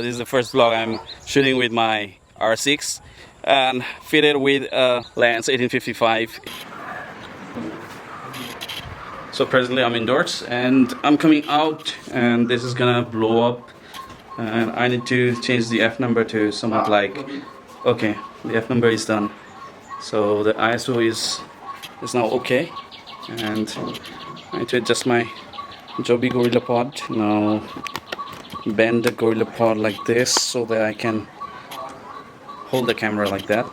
This is the first vlog I'm shooting with my R6 and fitted with a lens 1855. So presently I'm indoors and I'm coming out and this is gonna blow up and I need to change the F number to somewhat like, okay, the F number is done. So the ISO is now okay and I need to adjust my Joby Gorilla Pod. Now bend the Gorilla Pod like this so that I can hold the camera like that.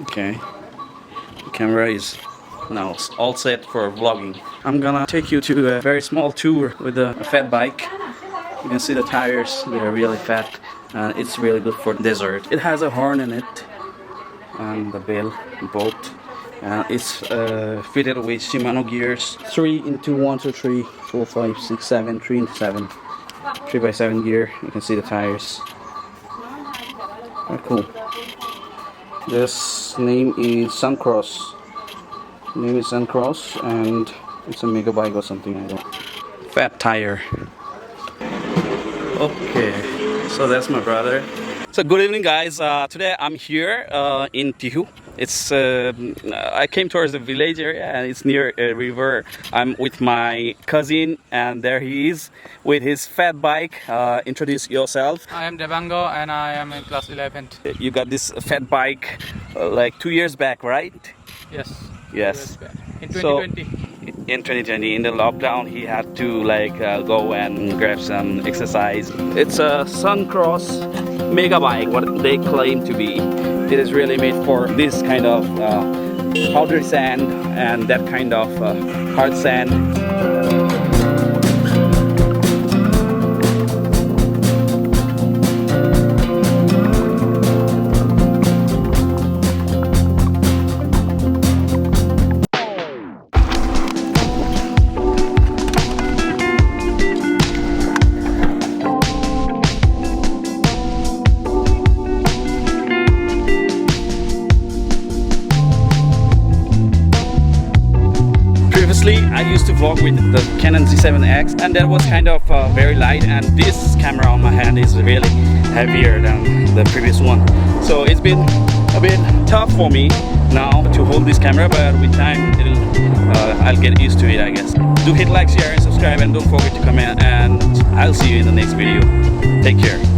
Okay, the camera is now all set for vlogging. I'm gonna take you to a very small tour with a fat bike. You can see the tires, they're really fat and it's really good for desert. It has a horn in it and the bell both. It's fitted with Shimano gears 3 into 1, 2, 3, 4, 5, 6, 7, 3 into 7, 3x7 gear. You can see the tires. Very cool. This name is Suncross. Name is Suncross and it's a mega bike or something. I don't. Fat tire. Okay, so that's my brother. So good evening, guys. Today I'm here in Tihu. It's I came towards the village area and it's near a river. I'm with my cousin and there he is with his fat bike. Introduce yourself. I am Devango and I am in class 11. You got this fat bike like 2 years back, right? Yes. Yes. In 2020. In 2020, in the lockdown, he had to like go and grab some exercise. It's a Suncross mega bike, what they claim to be. It is really made for this kind of powdery sand and that kind of hard sand. Previously, I used to vlog with the Canon Z7X and that was kind of very light, and this camera on my hand is really heavier than the previous one. So it's been a bit tough for me now to hold this camera, but with time I'll get used to it, I guess. Do hit like, share and subscribe and don't forget to comment, and I'll see you in the next video. Take care.